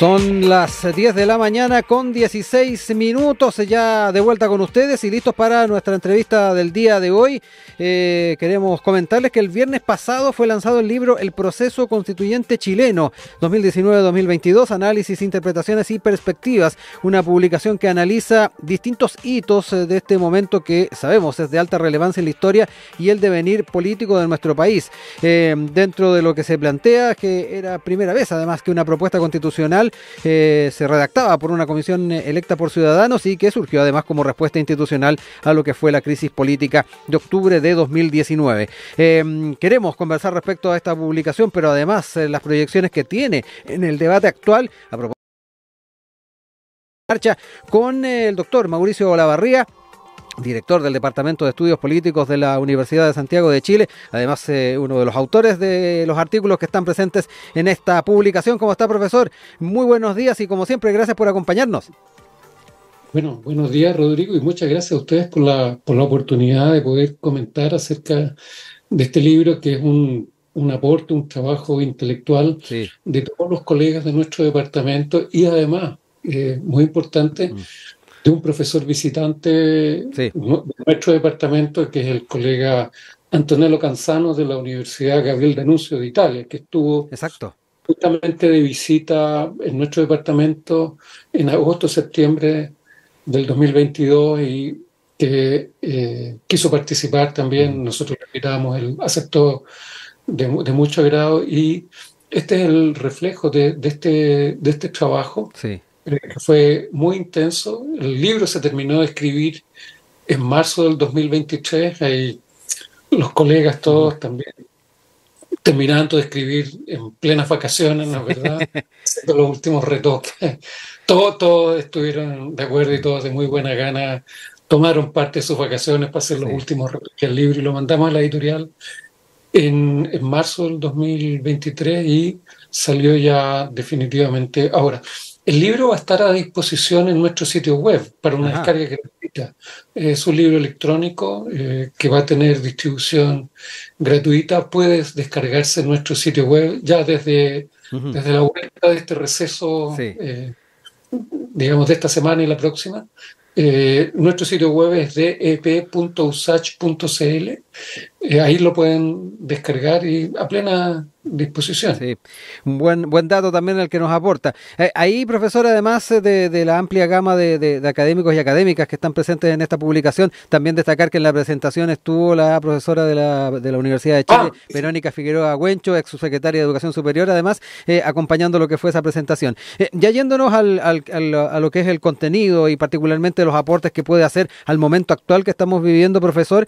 Son las 10 de la mañana con 16 minutos, ya de vuelta con ustedes y listos para nuestra entrevista del día de hoy. Queremos comentarles que el viernes pasado fue lanzado el libro El Proceso Constituyente Chileno 2019-2022, análisis, interpretaciones y perspectivas, una publicación que analiza distintos hitos de este momento que sabemos es de alta relevancia en la historia y el devenir político de nuestro país. Dentro de lo que se plantea, que era primera vez además que una propuesta constitucional se redactaba por una comisión electa por ciudadanos y que surgió además como respuesta institucional a lo que fue la crisis política de octubre de 2019. Queremos conversar respecto a esta publicación, pero además las proyecciones que tiene en el debate actual a propósito de marcha con el doctor Mauricio Olavarría, director del Departamento de Estudios Políticos de la Universidad de Santiago de Chile, además uno de los autores de los artículos que están presentes en esta publicación. ¿Cómo está, profesor? Muy buenos días y como siempre, gracias por acompañarnos. Bueno, buenos días, Rodrigo, y muchas gracias a ustedes por la oportunidad de poder comentar acerca de este libro, que es un aporte, un trabajo intelectual de todos los colegas de nuestro departamento y además, muy importante, de un profesor visitante de nuestro departamento, que es el colega Antonello Canzano de la Universidad Gabriel D'Annunzio de Italia, que estuvo justamente de visita en nuestro departamento en agosto-septiembre del 2022 y que quiso participar también. Nosotros le invitamos, él aceptó de mucho agrado y este es el reflejo de este trabajo. Que fue muy intenso. El libro se terminó de escribir en marzo del 2023 y los colegas todos también terminando de escribir en plenas vacaciones, la verdad, haciendo los últimos retoques. Todos estuvieron de acuerdo y todos de muy buena gana tomaron parte de sus vacaciones para hacer los últimos retoques del libro y lo mandamos a la editorial en marzo del 2023 y salió ya definitivamente ahora. El libro va a estar a disposición en nuestro sitio web para una descarga gratuita. Es un libro electrónico que va a tener distribución gratuita. Puedes descargarse en nuestro sitio web ya desde la vuelta de este receso, digamos, de esta semana y la próxima. Nuestro sitio web es dep.usach.cl. Ahí lo pueden descargar y a plena disposición. Sí, un buen dato también el que nos aporta. Ahí, profesor, además de la amplia gama de académicos y académicas que están presentes en esta publicación, también destacar que en la presentación estuvo la profesora de la Universidad de Chile, Verónica Figueroa Güencho, ex subsecretaria de Educación Superior, además, acompañando lo que fue esa presentación. Ya yéndonos a lo que es el contenido y particularmente los aportes que puede hacer al momento actual que estamos viviendo, profesor,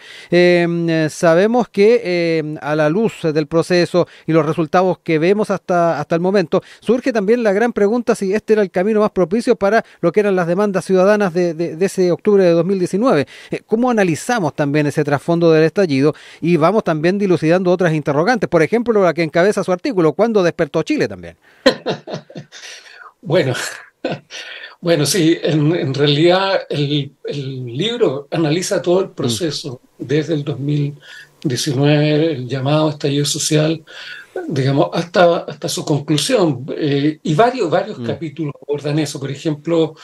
sabemos que a la luz del proceso y los resultados que vemos hasta el momento, surge también la gran pregunta si este era el camino más propicio para lo que eran las demandas ciudadanas de ese octubre de 2019. ¿Cómo analizamos también ese trasfondo del estallido? Y vamos también dilucidando otras interrogantes, por ejemplo, la que encabeza su artículo, ¿cuándo despertó Chile también? Bueno, sí, en realidad el libro analiza todo el proceso desde el 2019, el llamado estallido social, digamos, hasta su conclusión. Y varios capítulos abordan eso. Por ejemplo,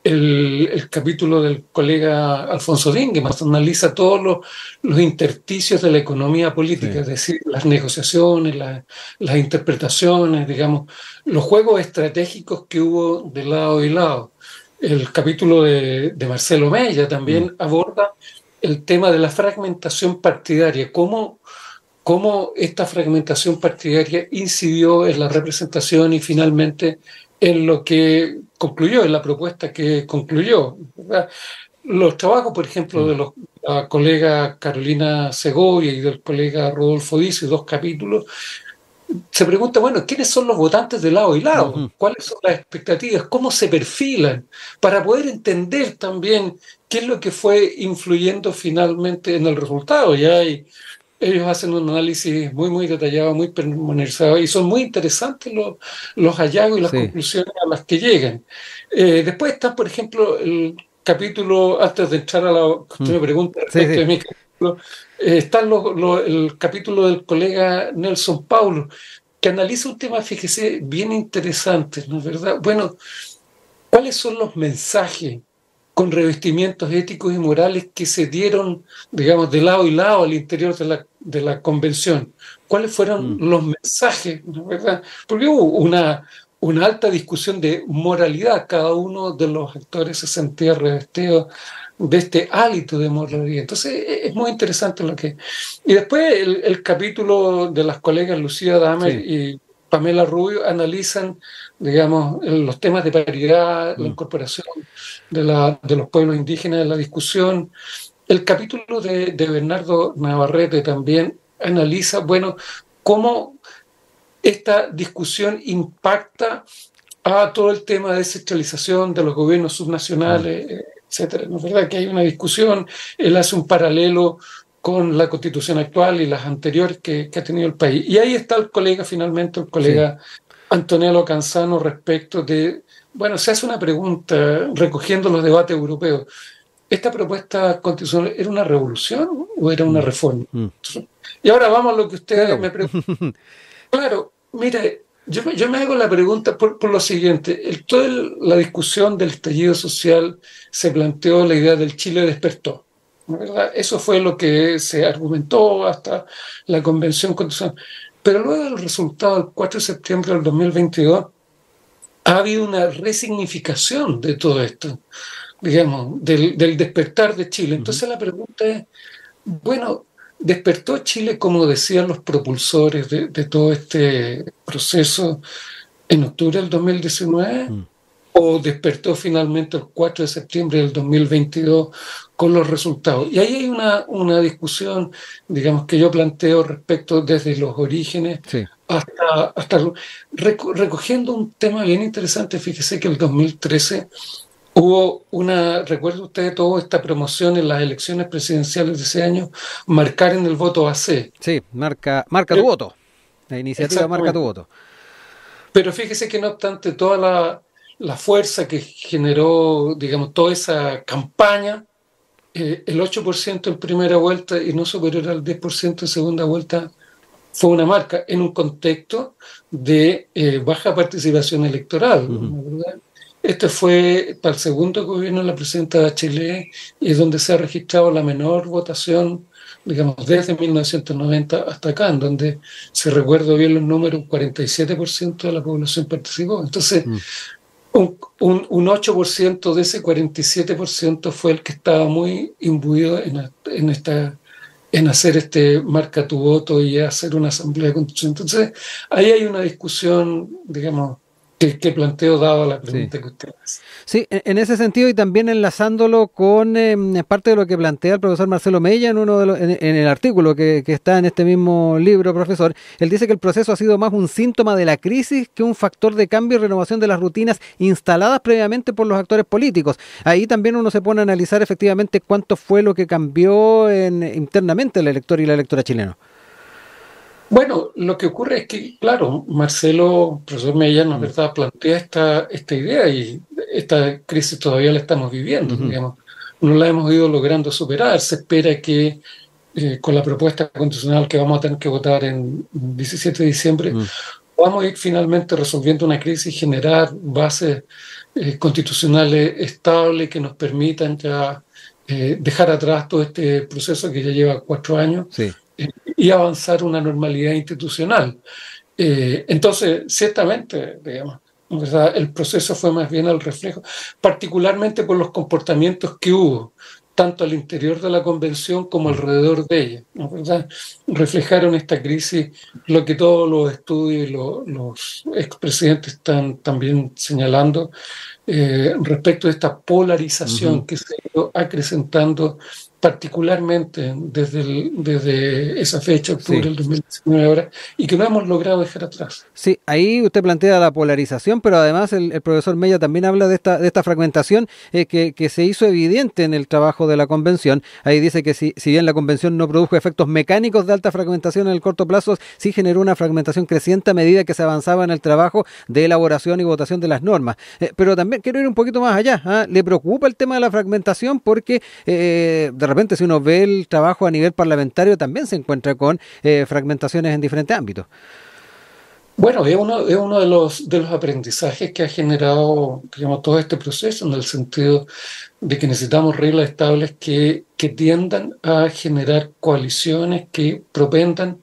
el capítulo del colega Alfonso Dingemans analiza todos los intersticios de la economía política, es decir, las negociaciones, las interpretaciones, digamos, los juegos estratégicos que hubo de lado y lado. El capítulo de Marcelo Mella también aborda el tema de la fragmentación partidaria, cómo esta fragmentación partidaria incidió en la representación y finalmente en lo que concluyó, en la propuesta que concluyó, ¿verdad? Los trabajos, por ejemplo, de la colega Carolina Segovia y del colega Rodolfo Dice, 2 capítulos, se pregunta, bueno, ¿quiénes son los votantes de lado y lado? ¿Cuáles son las expectativas? ¿Cómo se perfilan? Para poder entender también qué es lo que fue influyendo finalmente en el resultado. Ellos hacen un análisis muy detallado, muy pormenorizado, y son muy interesantes los hallazgos y las conclusiones a las que llegan. Después está, por ejemplo, el capítulo, antes de entrar a la que usted me pregunta respecto de mi capítulo, está el capítulo del colega Nelson Paulo, que analiza un tema, fíjese, bien interesante, ¿no es verdad? Bueno, ¿cuáles son los mensajes con revestimientos éticos y morales que se dieron, digamos, de lado y lado al interior de la convención? ¿Cuáles fueron los mensajes, ¿no es verdad? Porque hubo una alta discusión de moralidad. Cada uno de los actores se sentía revestido de este hálito de moralidad. Entonces es muy interesante lo que... Y después el capítulo de las colegas Lucía Damer y Pamela Rubio analizan, digamos, los temas de paridad, la incorporación de los pueblos indígenas en la discusión. El capítulo de Bernardo Navarrete también analiza, bueno, cómo esta discusión impacta a todo el tema de descentralización de los gobiernos subnacionales, etcétera. ¿No es verdad que hay una discusión? Él hace un paralelo con la constitución actual y las anteriores que ha tenido el país. Y ahí está el colega, finalmente, el colega Antonello Canzano, respecto de, bueno, se hace una pregunta recogiendo los debates europeos. ¿Esta propuesta constitucional era una revolución o era una reforma? Y ahora vamos a lo que usted me pregunta. Claro, mire, yo me hago la pregunta por lo siguiente. Toda la discusión del estallido social se planteó la idea del Chile despertó, ¿no es verdad? Eso fue lo que se argumentó hasta la Convención Constitucional. Pero luego del resultado del 4 de septiembre del 2022, ha habido una resignificación de todo esto, digamos, del despertar de Chile. Entonces la pregunta es, bueno, ¿despertó Chile, como decían los propulsores de todo este proceso, en octubre del 2019? ¿O despertó finalmente el 4 de septiembre del 2022 con los resultados? Y ahí hay una discusión, digamos, que yo planteo respecto desde los orígenes hasta recogiendo un tema bien interesante. Fíjese que el 2013 hubo recuerda usted toda esta promoción en las elecciones presidenciales de ese año, marcar en el voto AC. Sí, marca tu voto. La iniciativa Marca tu voto. Pero fíjese que no obstante toda la fuerza que generó, digamos, toda esa campaña, el 8% en primera vuelta y no superior al 10% en segunda vuelta, fue una marca en un contexto de baja participación electoral, ¿verdad? Este fue para el segundo gobierno de la presidenta Bachelet y es donde se ha registrado la menor votación, digamos, desde 1990 hasta acá, en donde, si recuerdo bien los números, 47% de la población participó. Entonces, un 8% de ese 47% fue el que estaba muy imbuido en hacer marca tu voto y hacer una asamblea constitucional. Entonces, ahí hay una discusión, digamos, que planteo dado la pregunta que usted hace. Sí, en ese sentido y también enlazándolo con parte de lo que plantea el profesor Marcelo Mella en el artículo que está en este mismo libro, profesor. Él dice que el proceso ha sido más un síntoma de la crisis que un factor de cambio y renovación de las rutinas instaladas previamente por los actores políticos. Ahí también uno se pone a analizar efectivamente cuánto fue lo que cambió internamente el elector y la electora chileno. Bueno, lo que ocurre es que, claro, Marcelo, profesor Mella, ¿no es verdad?, plantea esta idea y esta crisis todavía la estamos viviendo, digamos. No la hemos ido logrando superar. Se espera que con la propuesta constitucional que vamos a tener que votar en 17 de diciembre, vamos a ir finalmente resolviendo una crisis y generar bases constitucionales estables que nos permitan ya dejar atrás todo este proceso que ya lleva 4 años. Y avanzar una normalidad institucional. Entonces, ciertamente, digamos, ¿verdad?, el proceso fue más bien el reflejo, particularmente por los comportamientos que hubo, tanto al interior de la convención como alrededor de ella, ¿no?, ¿verdad? Reflejaron esta crisis, lo que todos los estudios y los expresidentes están también señalando, respecto de esta polarización que se ha ido acrecentando particularmente desde esa fecha, octubre del 2019 ahora, y que no hemos logrado dejar atrás. Sí, ahí usted plantea la polarización, pero además el profesor Mella también habla de esta fragmentación que se hizo evidente en el trabajo de la convención. Ahí dice que si bien la convención no produjo efectos mecánicos de alta fragmentación en el corto plazo, sí generó una fragmentación creciente a medida que se avanzaba en el trabajo de elaboración y votación de las normas. Pero también quiero ir un poquito más allá. ¿Le preocupa el tema de la fragmentación? Porque de repente si uno ve el trabajo a nivel parlamentario también se encuentra con fragmentaciones en diferentes ámbitos. Bueno, es uno de los aprendizajes que ha generado, digamos, todo este proceso, en el sentido de que necesitamos reglas estables que tiendan a generar coaliciones que propendan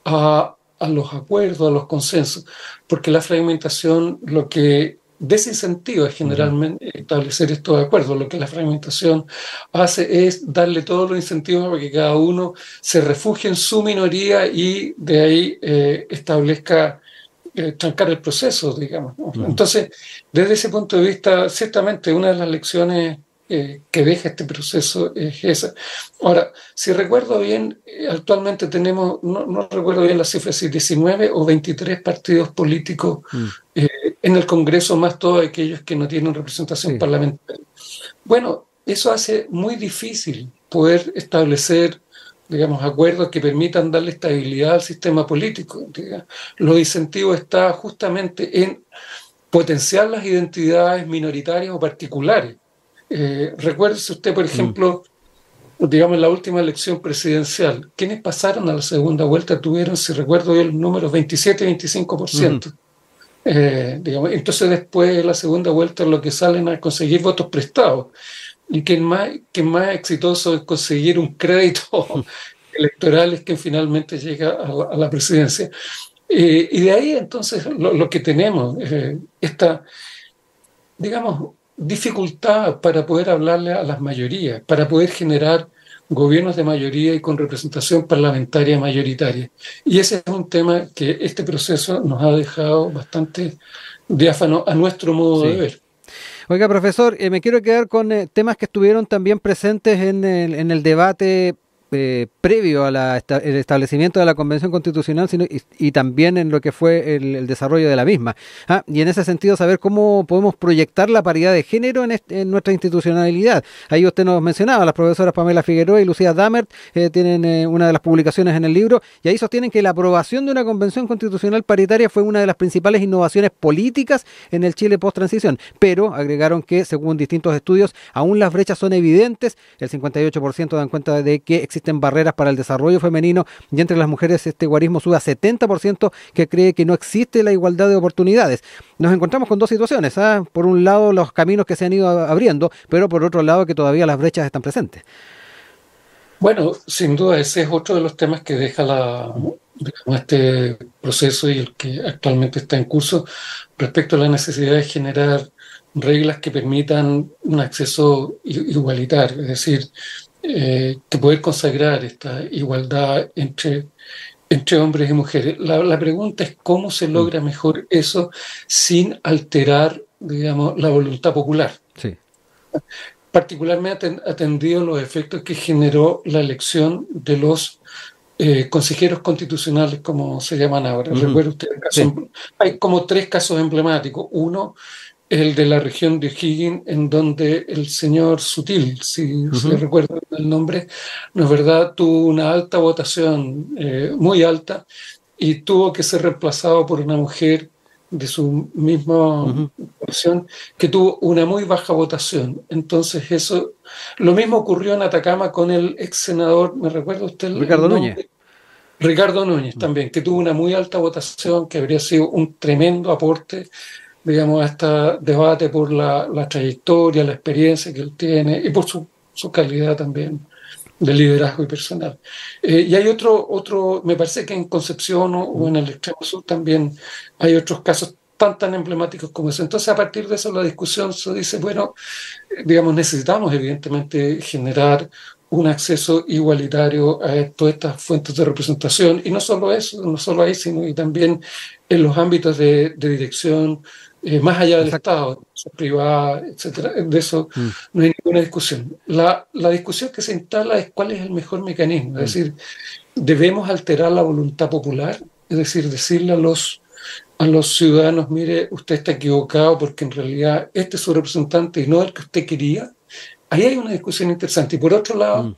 a los acuerdos, a los consensos, porque la fragmentación lo que desincentiva generalmente establecer estos acuerdos. Lo que la fragmentación hace es darle todos los incentivos para que cada uno se refugie en su minoría y de ahí establezca trancar el proceso, digamos, ¿no? Entonces, desde ese punto de vista, ciertamente una de las lecciones que deja este proceso es esa. Ahora, si recuerdo bien, actualmente tenemos, no recuerdo bien la cifra, si 19 o 23 partidos políticos eh, en el Congreso, más todos aquellos que no tienen representación parlamentaria. Bueno, eso hace muy difícil poder establecer, digamos, acuerdos que permitan darle estabilidad al sistema político. Digamos. Los incentivos están justamente en potenciar las identidades minoritarias o particulares. Recuérdese usted, por ejemplo, digamos, en la última elección presidencial, quienes pasaron a la segunda vuelta tuvieron, si recuerdo bien, los números 27 y 25%. Digamos, entonces después de la segunda vuelta lo que salen a conseguir votos prestados. Y que más exitoso es conseguir un crédito electoral es quien finalmente llega a la presidencia. Y de ahí entonces lo que tenemos, esta, digamos, dificultad para poder hablarle a las mayorías, para poder generar gobiernos de mayoría y con representación parlamentaria mayoritaria. Y ese es un tema que este proceso nos ha dejado bastante diáfano a nuestro modo de ver. Oiga, profesor, me quiero quedar con temas que estuvieron también presentes en el debate previo a el establecimiento de la Convención Constitucional y también en lo que fue el desarrollo de la misma. Y en ese sentido, saber cómo podemos proyectar la paridad de género en nuestra institucionalidad. Ahí usted nos mencionaba, las profesoras Pamela Figueroa y Lucía Dammert tienen una de las publicaciones en el libro, y ahí sostienen que la aprobación de una Convención Constitucional paritaria fue una de las principales innovaciones políticas en el Chile post-transición, pero agregaron que, según distintos estudios, aún las brechas son evidentes. El 58% dan cuenta de que existen barreras para el desarrollo femenino, y entre las mujeres este guarismo sube a 70% que cree que no existe la igualdad de oportunidades. Nos encontramos con dos situaciones, por un lado los caminos que se han ido abriendo, pero por otro lado que todavía las brechas están presentes. Bueno, sin duda ese es otro de los temas que deja digamos, este proceso y el que actualmente está en curso respecto a la necesidad de generar reglas que permitan un acceso igualitario, es decir, que poder consagrar esta igualdad entre hombres y mujeres. La pregunta es cómo se logra mejor eso sin alterar, digamos, la voluntad popular. Sí. Particularmente atendido los efectos que generó la elección de los consejeros constitucionales, como se llaman ahora. Recuerda usted el caso, hay como 3 casos emblemáticos. Uno, el de la región de O'Higgins, en donde el señor Sutil, si recuerdo el nombre, ¿no es verdad?, tuvo una alta votación, muy alta, y tuvo que ser reemplazado por una mujer de su misma posición, que tuvo una muy baja votación. Entonces eso, lo mismo ocurrió en Atacama con el ex senador, ¿me recuerda usted el Ricardo nombre? Núñez. Ricardo Núñez también, que tuvo una muy alta votación, que habría sido un tremendo aporte, digamos, a este debate por la trayectoria, la experiencia que él tiene y por su calidad también de liderazgo y personal. Y hay otro, me parece que en Concepción o en el extremo sur también hay otros casos tan emblemáticos como eso. Entonces, a partir de eso, la discusión se dice, bueno, digamos, necesitamos evidentemente generar un acceso igualitario a todas estas fuentes de representación, y no solo eso, no solo ahí, sino y también en los ámbitos de dirección, más allá del Estado, privada, etcétera. De eso no hay ninguna discusión. La discusión que se instala es cuál es el mejor mecanismo. Es decir, debemos alterar la voluntad popular, es decir, decirle a los ciudadanos, mire, usted está equivocado porque en realidad este es su representante y no el que usted quería. Ahí hay una discusión interesante. Y por otro lado,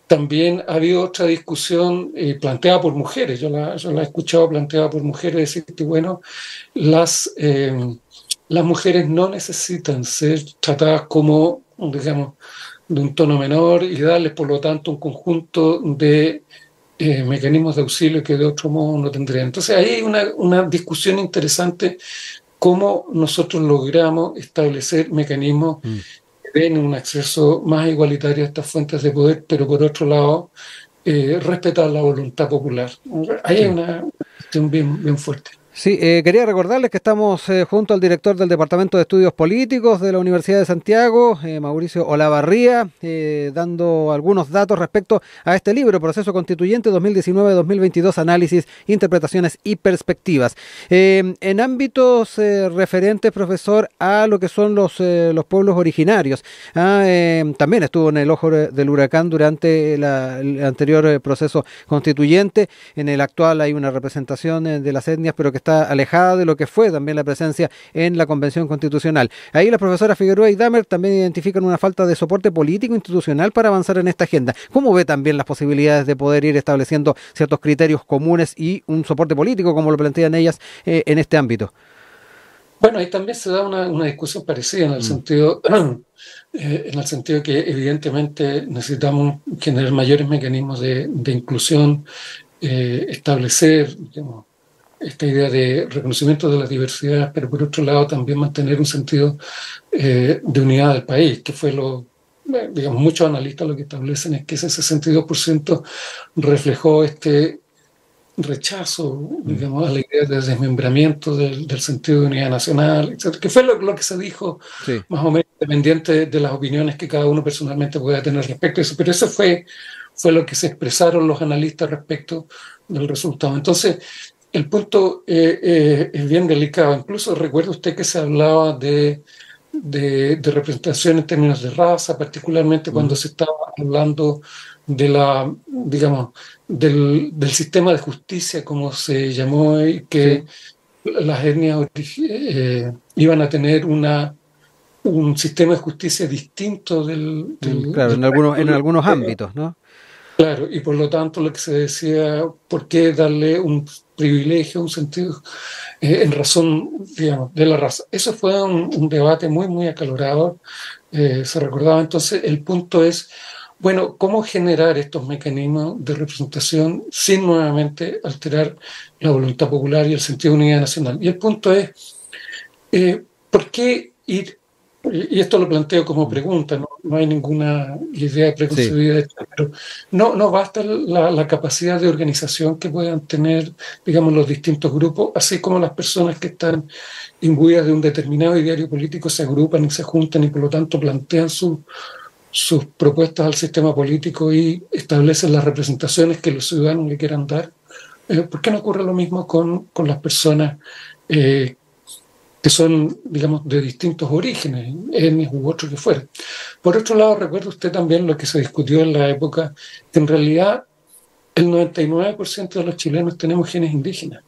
también ha habido otra discusión planteada por mujeres. Yo la he escuchado planteada por mujeres, decir que, bueno, las mujeres no necesitan ser tratadas como, digamos, de un tono menor y darles, por lo tanto, un conjunto de mecanismos de auxilio que de otro modo no tendrían. Entonces ahí hay una discusión interesante, cómo nosotros logramos establecer mecanismos que den un acceso más igualitario a estas fuentes de poder, pero por otro lado respetar la voluntad popular. Ahí hay una cuestión bien fuerte. Sí, quería recordarles que estamos junto al director del Departamento de Estudios Políticos de la Universidad de Santiago, Mauricio Olavarría, dando algunos datos respecto a este libro, Proceso Constituyente 2019-2022, Análisis, Interpretaciones y Perspectivas. En ámbitos referentes, profesor, a lo que son los pueblos originarios, también estuvo en el ojo del huracán durante el anterior proceso constituyente. En el actual hay una representación de las etnias, pero que está alejada de lo que fue también la presencia en la Convención Constitucional. Ahí la profesora Figueroa y Damer también identifican una falta de soporte político institucional para avanzar en esta agenda. ¿Cómo ve también las posibilidades de poder ir estableciendo ciertos criterios comunes y un soporte político, como lo plantean ellas, en este ámbito? Bueno, ahí también se da una discusión parecida en el sentido que evidentemente necesitamos generar mayores mecanismos de inclusión, establecer, digamos, esta idea de reconocimiento de la diversidad, pero por otro lado también mantener un sentido de unidad del país, que fue digamos, muchos analistas lo que establecen es que ese 62% reflejó este rechazo, digamos, a la idea de desmembramiento del sentido de unidad nacional, etcétera, que fue lo que se dijo, sí, más o menos independiente de las opiniones que cada uno personalmente pueda tener respecto a eso, pero eso fue lo que se expresaron los analistas respecto del resultado. Entonces, el punto es bien delicado. Incluso recuerda usted que se hablaba de representación en términos de raza, particularmente cuando se estaba hablando de digamos, del sistema de justicia, como se llamó, y que las etnias iban a tener un sistema de justicia distinto claro, en algunos ámbitos, ¿no? Claro, y por lo tanto lo que se decía, ¿por qué darle un privilegio, un sentido, en razón, digamos, de la raza? Eso fue un debate muy acalorado, se recordaba. Entonces el punto es, bueno, ¿cómo generar estos mecanismos de representación sin nuevamente alterar la voluntad popular y el sentido de unidad nacional? Y el punto es, ¿por qué ir? Y esto lo planteo como pregunta, no hay ninguna idea preconcebida, pero no basta la capacidad de organización que puedan tener, digamos, los distintos grupos, así como las personas que están imbuidas de un determinado ideario político se agrupan y se juntan y por lo tanto plantean sus propuestas al sistema político y establecen las representaciones que los ciudadanos le quieran dar. ¿Por qué no ocurre lo mismo con las personas que son, digamos, de distintos orígenes, etnias u otros que fueran? Por otro lado, recuerda usted también lo que se discutió en la época, que en realidad el 99% de los chilenos tenemos genes indígenas.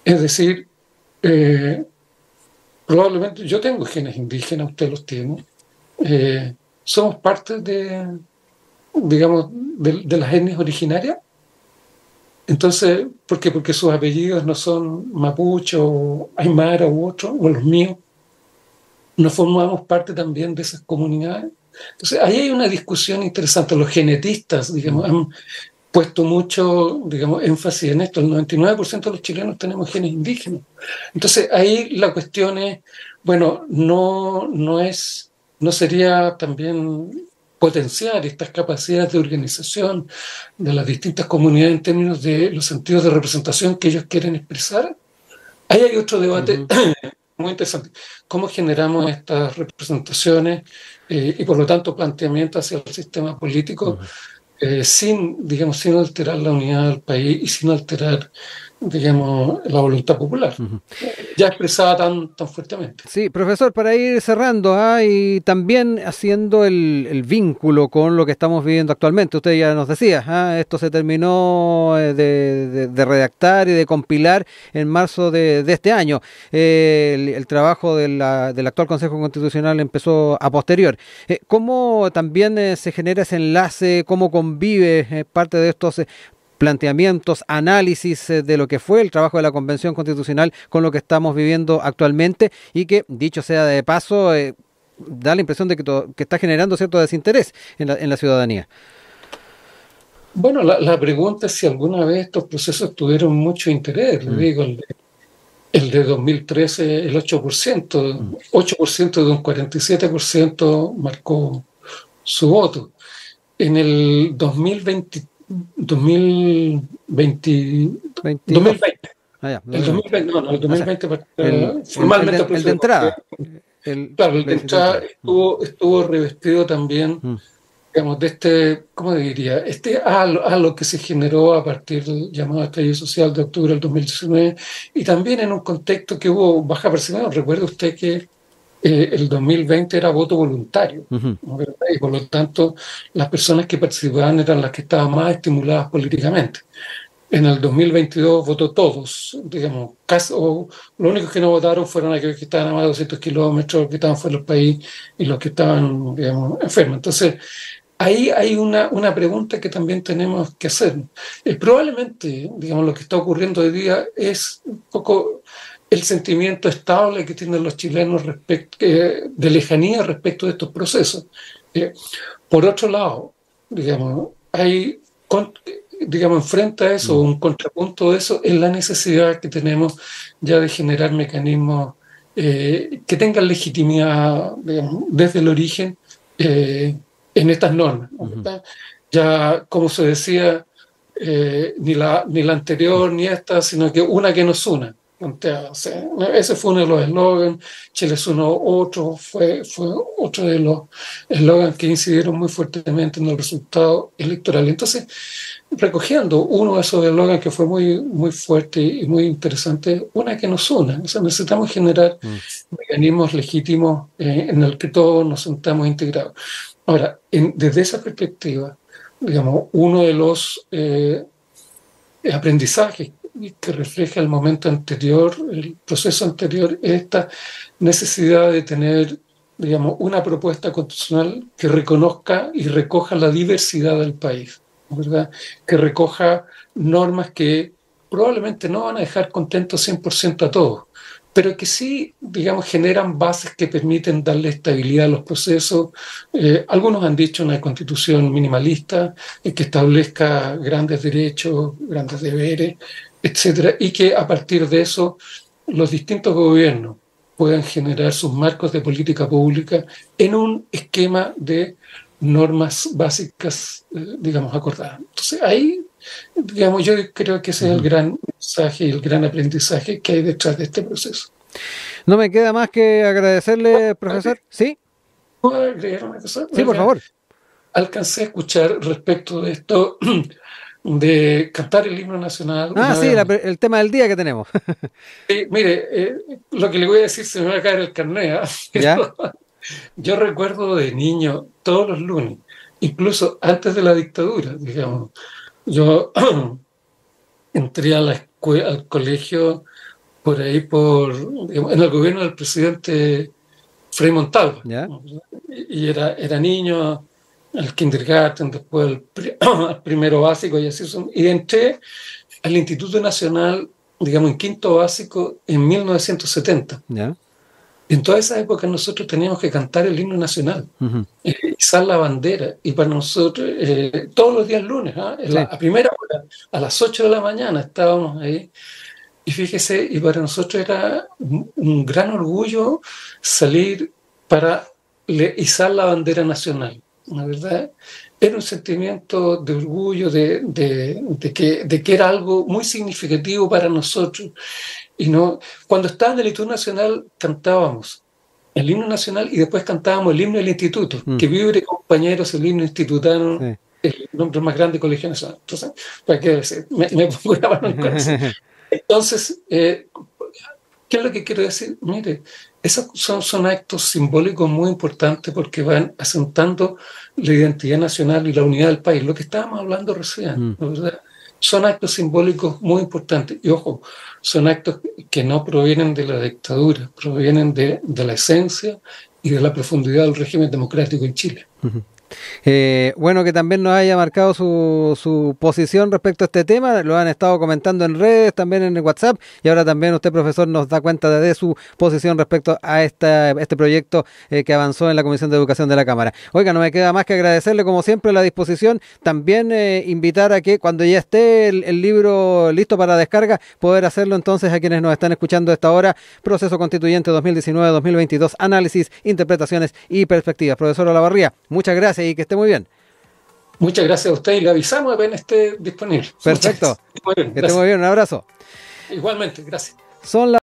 Es decir, probablemente yo tengo genes indígenas, usted los tiene. Somos parte digamos, de las etnias originarias. Entonces, ¿por qué? Porque sus apellidos no son mapuche o aymara u otro, o los míos. No formamos parte también de esas comunidades. Entonces, ahí hay una discusión interesante. Los genetistas, digamos, han puesto mucho, digamos, énfasis en esto. El 99% de los chilenos tenemos genes indígenas. Entonces, ahí la cuestión es, bueno, no sería también potenciar estas capacidades de organización de las distintas comunidades en términos de los sentidos de representación que ellos quieren expresar. Ahí hay otro debate muy interesante. ¿Cómo generamos estas representaciones y por lo tanto planteamientos hacia el sistema político sin alterar la unidad del país y sin alterar, digamos, la voluntad popular, ya expresada tan fuertemente? Sí, profesor, para ir cerrando, y también haciendo el vínculo con lo que estamos viviendo actualmente, usted ya nos decía, esto se terminó de redactar y de compilar en marzo de este año. El trabajo del actual Consejo Constitucional empezó a posterior. ¿Cómo también se genera ese enlace? ¿Cómo convive parte de estos planteamientos, análisis de lo que fue el trabajo de la Convención Constitucional con lo que estamos viviendo actualmente y que, dicho sea de paso, da la impresión de que está generando cierto desinterés en la ciudadanía? Bueno, la pregunta es si alguna vez estos procesos tuvieron mucho interés. Le digo, el de 2013, el 8%, 8% de un 47% marcó su voto. En el 2020, 2020, 22. 2020, Ah, ya, el 2020. 2020, no, el O sea, 2020 el formalmente el de proceso, porque, entrada. El claro, el de plebiscito de entrada entrada. estuvo revestido también, Mm. digamos, de este, ¿cómo diría? Este halo que se generó a partir del llamado estallido social de octubre del 2019, y también en un contexto que hubo baja participación. Recuerde usted que el 2020 era voto voluntario, Ujú. ¿no? ¿Verdad? Y por lo tanto las personas que participaban eran las que estaban más estimuladas políticamente. En el 2022 votó todos, digamos, casi, o los únicos que no votaron fueron aquellos que estaban a más de 200 kilómetros, los que estaban fuera del país y los que estaban, digamos, enfermos. Entonces, ahí hay una pregunta que también tenemos que hacer. Probablemente, digamos, lo que está ocurriendo hoy día es un poco el sentimiento estable que tienen los chilenos de lejanía respecto de estos procesos. Eh, por otro lado, digamos, digamos, enfrente a eso, Mm. un contrapunto de eso, es la necesidad que tenemos ya de generar mecanismos que tengan legitimidad, digamos, desde el origen en estas normas, ¿no? Ujú. Ya, como se decía, ni la anterior ni esta, sino que una que nos una. O sea, ese fue uno de los eslogans. Chile es otro, fue otro de los eslogans que incidieron muy fuertemente en el resultado electoral. Entonces, recogiendo uno de esos eslogans que fue muy, muy fuerte y muy interesante, una que nos una. O sea, necesitamos generar Mm. mecanismos legítimos en el que todos nos sentamos integrados. Ahora, desde esa perspectiva, digamos, uno de los aprendizajes que refleja el momento anterior, el proceso anterior, es esta necesidad de tener, digamos, una propuesta constitucional que reconozca y recoja la diversidad del país, ¿verdad? Que recoja normas que probablemente no van a dejar contentos 100% a todos, pero que sí, digamos, generan bases que permiten darle estabilidad a los procesos. Algunos han dicho una constitución minimalista que establezca grandes derechos, grandes deberes, etcétera, y que a partir de eso los distintos gobiernos puedan generar sus marcos de política pública en un esquema de normas básicas, digamos, acordadas. Entonces, ahí, digamos, yo creo que ese es el Ujú. gran mensaje y el gran aprendizaje que hay detrás de este proceso. No me queda más que agradecerle, profesor. ¿Sí? ¿Puedo agregar una cosa? Sí, por ¿Verdad? favor. Alcancé a escuchar respecto de esto de cantar el himno nacional Ah, una sí, vez más. el tema del día que tenemos. Mire, lo que le voy a decir se me va a caer el carnet, ¿ah? ¿Ya? Pero yo recuerdo de niño todos los lunes, incluso antes de la dictadura, digamos. Yo entré a al colegio por ahí, digamos, en el gobierno del presidente Frei Montalva, ¿Ya? ¿no? Y era niño, al kindergarten, después al primero básico y así son. Y entré al Instituto Nacional, digamos, en quinto básico en 1970. ¿Ya? En toda esa época nosotros teníamos que cantar el himno nacional, Ujú. izar la bandera, y para nosotros, todos los días lunes, ¿ah? Sí. A primera hora, a las 8 de la mañana estábamos ahí, y fíjese, y para nosotros era un gran orgullo salir para izar la bandera nacional, ¿la verdad? Era un sentimiento de orgullo, de que era algo muy significativo para nosotros. Y no, cuando estaba en el Instituto Nacional cantábamos el himno nacional y después cantábamos el himno del instituto, Mm. que vive compañeros, el himno institutano, Sí. el nombre más grande del colegio nacional. Entonces, ¿para qué decir? Me pongo la mano en el corazón. Entonces, ¿qué es lo que quiero decir? Mire, esos son actos simbólicos muy importantes porque van asentando la identidad nacional y la unidad del país, lo que estábamos hablando recién, Mm. ¿no? ¿Verdad? Son actos simbólicos muy importantes. Y ojo, son actos que no provienen de la dictadura, provienen de la esencia y de la profundidad del régimen democrático en Chile. Ujú. Bueno, que también nos haya marcado su posición respecto a este tema, lo han estado comentando en redes, también en el WhatsApp, y ahora también usted, profesor, nos da cuenta de su posición respecto a este proyecto que avanzó en la Comisión de Educación de la Cámara. Oiga, no me queda más que agradecerle, como siempre, la disposición, también invitar a que cuando ya esté el libro listo para descarga, poder hacerlo entonces a quienes nos están escuchando a esta hora, Proceso Constituyente 2019-2022, análisis, interpretaciones y perspectivas. Profesor Olavarría, muchas gracias y que esté muy bien. Muchas gracias a usted y le avisamos apenas esté disponible. Perfecto. Muy bien, que esté muy bien. Un abrazo. Igualmente, gracias. Son las